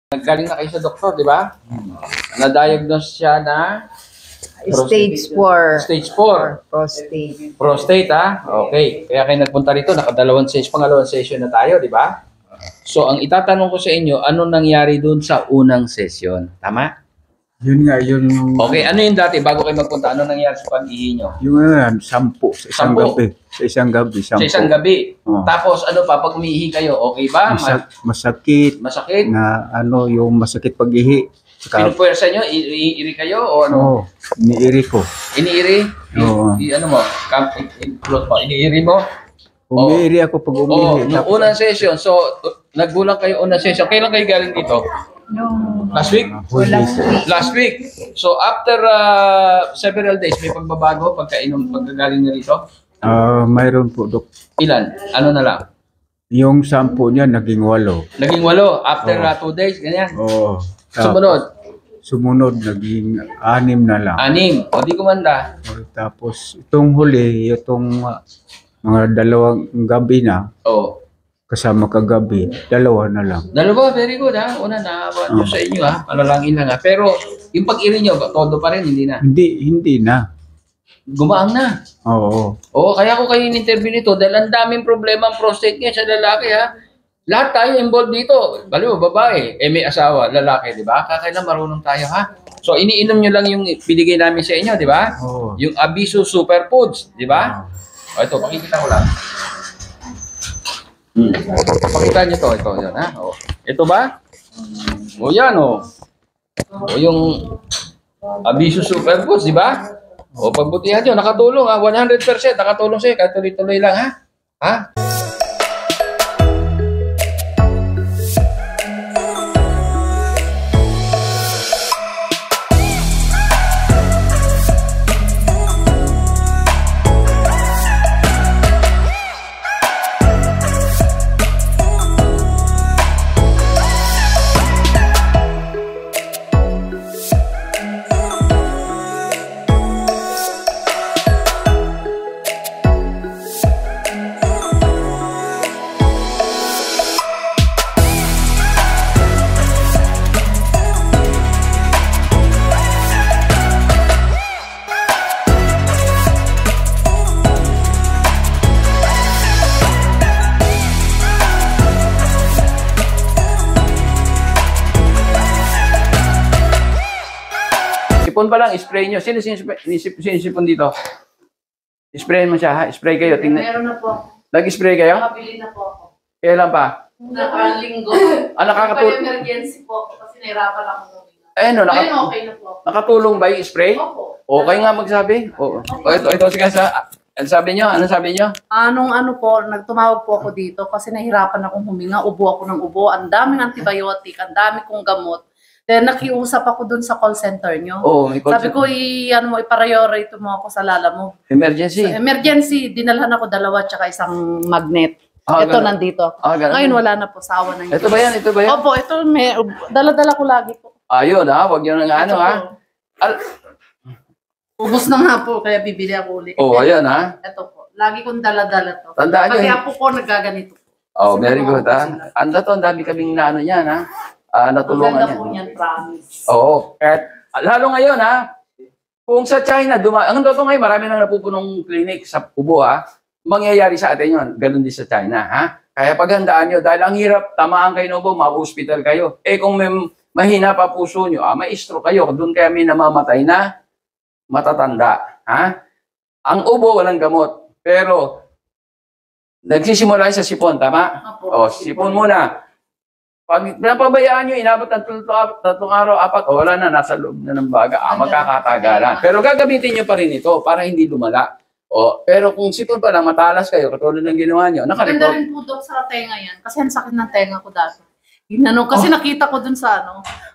Naggaling na kayo sa doktor, di ba? Na-diagnose siya na Stage 4. Stage 4. Prostate. Prostate, ha? Okay. Kaya kayo nagpunta rito, pangalawang session na tayo, di ba? So, ang itatanong ko sa inyo, ano nangyari dun sa unang session? Tama? Yun nga, yun yung... Okay, ano yung dati, bago kayo magpunta, ano nangyari sa pag-ihi nyo? Yung 10 sa isang 10. gabi. Sa isang gabi, 10. Sa isang gabi. Oh. Tapos, ano pa, pag umihi kayo, okay ba? Masakit. Masakit? Na yung masakit pag-ihi. Pinupuwersa nyo? Iiri kayo? O ano? Oo, iniiri ko. Iniiri? Oo. Ano mo? Iniiri mo? Umiiri ako pag umihi. Noong unang session, so nagbulang kayo unang session. Kailan kayo galing dito? Last week? Last week. So after several days, may pagbabago pagkagaling na rito? Mayroon po, Dok. Ilan? Ano na lang? Yung 10 niya, naging 8. Naging 8 after 2 days, ganyan? Oo. Sumunod? Naging 6 na lang. 6. O di kumanda. Tapos itong huli, itong mga 2 gabi na, kasama kagabi, 2 na lang. 2, very good ha. Una na, Diyos sa inyo ha. Panalangin lang ha. Pero yung pag-iri nyo, todo pa rin, hindi na? Hindi na. Gumaang na. Oo. Kaya ko kayo in-interview nito dahil ang daming problema ang prostate ngayon sa lalaki ha. Lahat tayo involved dito. Baliw, babae, may asawa, lalaki, di ba? Kakailan marunong tayo ha. So iniinom nyo lang yung binigay namin sa inyo, di ba? Yung Abiso Superfoods, di ba? Ito, pakikita ko lang. Pakita nyo to, ito yun ha. Ito ba? Yan yung Abiso Superfoods, di ba? Pagbutihan nyo, nakatulong ha. 100% nakatulong sa'yo, kahit tuloy-tuloy lang ha. Ha? Sipon pa lang, spray nyo. Sino sinisipon dito? Sprayin mo siya, ha? Spray kayo. Tingnan. Meron na po. Nag-spray kayo? Nakabili na po ako. Kailan pa? Nakalinggo. Nakakatulong. Emergency po kasi nahirapan ako nung Ayun, okay na po. nakatulong ba yung spray? Opo. Okay nga magsabi. Ito sige sa... Ano sabi nyo? Ano po, nagtumawag po ako dito kasi nahirapan akong huminga, ubo ako ng ubo, ang daming antibiotic, ang dami kong gamot. Then nakiusap ako dun sa call center nyo. May call Sabi ko, i-priority mo ako sa lala mo. Emergency? So, emergency, dinalhan ako 2 tsaka isang magnet. Ito ganun. nandito. Ganun. Ngayon wala na po, sawa na yun. Ito ba yan? Opo, ito, dala-dala ko lagi po. Ayun ha, huwag yun nga ha. Ubus na nga po, kaya bibili ako ulit. Ayan ha. Ito po, lagi kong dala-dala to. Tandaan nyo. Pati apo ko nagaganito. Very good ha. Ang dami kaming naano yan ha. Natulungan Maganda niya. po niyan, promise. Lalo ngayon ha, kung sa China, ang totoo ngayon, marami nang napupunong clinic sa ubo ha, mangyayari sa atin yun, ganun din sa China ha. Kaya paghandaan nyo, dahil ang hirap, tamaan kayo ng ubo, ma-hospital kayo. Kung may mahina pa puso nyo, may stroke kayo, doon kaya may namamatay na matatanda ha. Ang ubo, walang gamot. Pero, nagsisimula sa sipon, tama? Sipon muna. Pag napabayaan nyo, inabot ng 3 araw, 4, wala na, nasa loob na ng baga, magkakatagalan. Pero gagamitin nyo pa rin ito para hindi lumala. Pero kung sipon pa lang, matalas kayo, katulad ng ginawa nyo, Maganda rin po, Dok, sa tenga yan. Kasi ang sakit ng tenga ko dati. Kasi nakita ko dun sa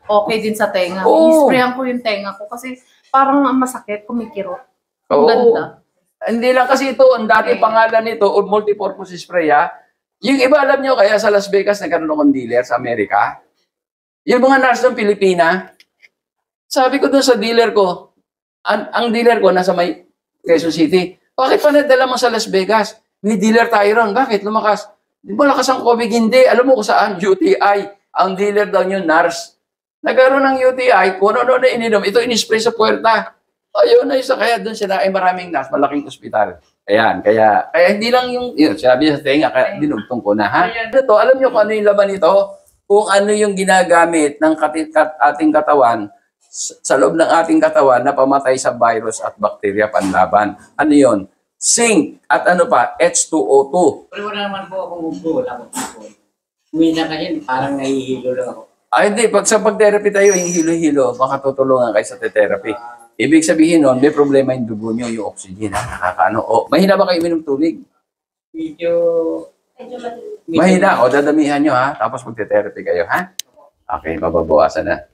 okay din sa tenga. I-sprayan ko yung tenga ko kasi parang masakit, kumikirot. Ang ganda. Hindi lang kasi ito, ang dati pangalan nito, multipurpose spray ha. Yung iba, alam nyo, kaya sa Las Vegas nagkaroon akong dealer sa Amerika. Yung mga nurse ng Pilipina, sabi ko dun sa dealer ko, ang dealer ko nasa may Quezon City. Bakit pa nadala mo sa Las Vegas? May dealer tayo ron. Bakit? Lumakas. Di ba lakas ang COVID? Hindi. Alam mo kung saan? UTI. Ang dealer daw nyo, nurse. Nagkaroon ng UTI, kung ano na ininom, ito in-spray sa puwerta. Ayun na isa, kaya doon sila ay maraming nurse, malaking ospital. Ayan, kaya hindi lang yun, sabi niya sa tenga, kaya dinugtong ko na, ha? Ito, alam nyo kung ano yung laman nito? Kung ano yung ginagamit ng ating katawan, sa loob ng ating katawan na pamatay sa virus at bakterya panlaban. Ano yun? Zinc at ano pa? H2O2. Pero wala naman po akong ubo. Wala akong ubo. Umina kasi parang nahihilo lang ako. Ay, hindi. Pag sa pag-therapy tayo, yung hilo-hilo, makatutulungan kayo sa therapy. Ibig sabihin nun, may problema yung dugo nyo, yung oxygen, ha? Nakakaano. O, mahina ba kayo minom tubig? Medyo Mahina. O, dadamihan nyo, ha? Tapos mag-therapy kayo, ha? Okay, mababawasan na.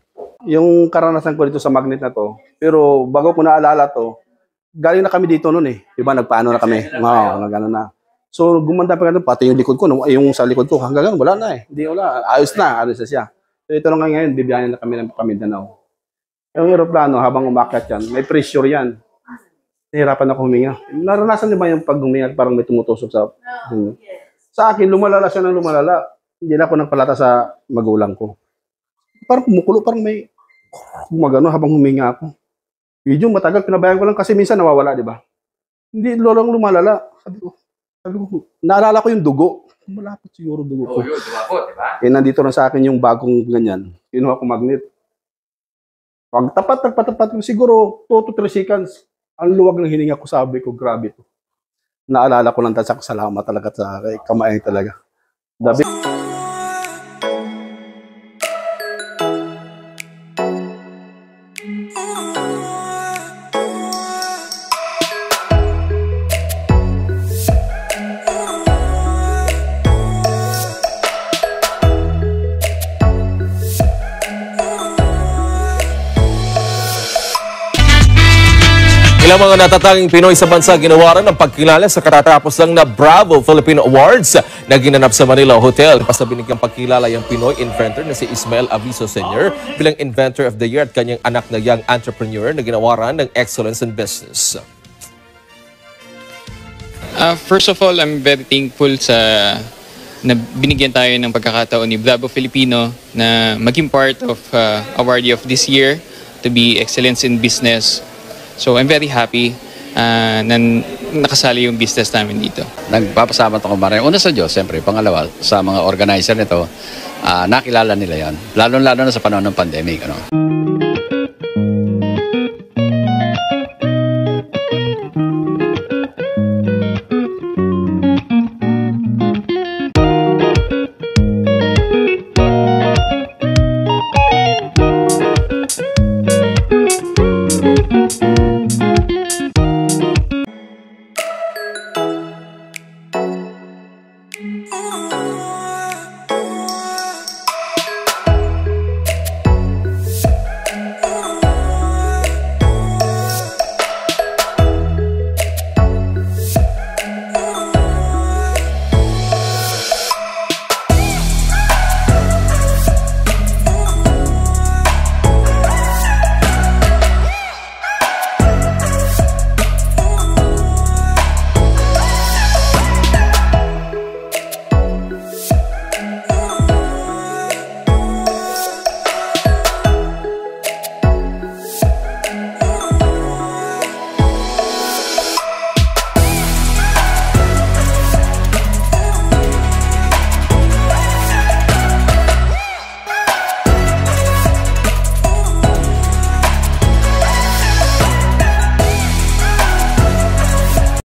Yung karanasan ko dito sa magnet na to, pero bago ko naalala to, galing na kami dito noon eh. Diba, nagpaano na kami. Gano'n na. So, gumanda pa ganun, pati yung likod ko, yung sa likod ko, hanggang ganun, wala na eh. Hindi, wala. Ayos na siya. So, ito lang ngayon, bibiyahin na kami ng Mindanao. Yung aeroplano, habang umakyat yan, may pressure yan. Nahirapan ako huminga. Naranasan niyo ba yung pag huminga, parang may tumutusok sa... Sa akin, lumalala siya ng lumalala. Hindi na ako nagpalata sa magulang ko. Parang kumukulo, parang may gumagano habang huminga ako. Medyo matagal, pinabayaan ko lang kasi minsan nawawala, di ba? Hindi, lolong lumalala. Sabi ko, naalala ko yung dugo. Malapit siguro dugo ko. Yun, dumapot, di ba? Nandito na sa akin yung bagong ganyan. Kinuha ko magnet. Pag tapat ko, siguro 2 to 3 seconds, ang luwag ng hininga ko, sabi ko, grabe to. Naalala ko lang sa salamat talaga sa kamay talaga. Dabi. Ilang mga natatanging Pinoy sa bansa ginawaran ng pagkilala sa katatapos lang na Bravo Philippine Awards na ginanap sa Manila Hotel. Basta binigyang pagkilala yung Pinoy inventor na si Ismael Aviso Sr. bilang Inventor of the Year at kanyang anak na young entrepreneur na ginawaran ng Excellence in Business. First of all, I'm very thankful na binigyan tayo ng pagkakataon ni Bravo Filipino na maging part of awardee of this year to be Excellence in Business. So I'm very happy na nakasali yung business namin dito. Nagpapasalamat ako maraming. Una sa Diyos, siyempre. Pangalawa, sa mga organizer nito, nakilala nila yan. Lalo-lalo na sa panahon ng pandemic. Ano?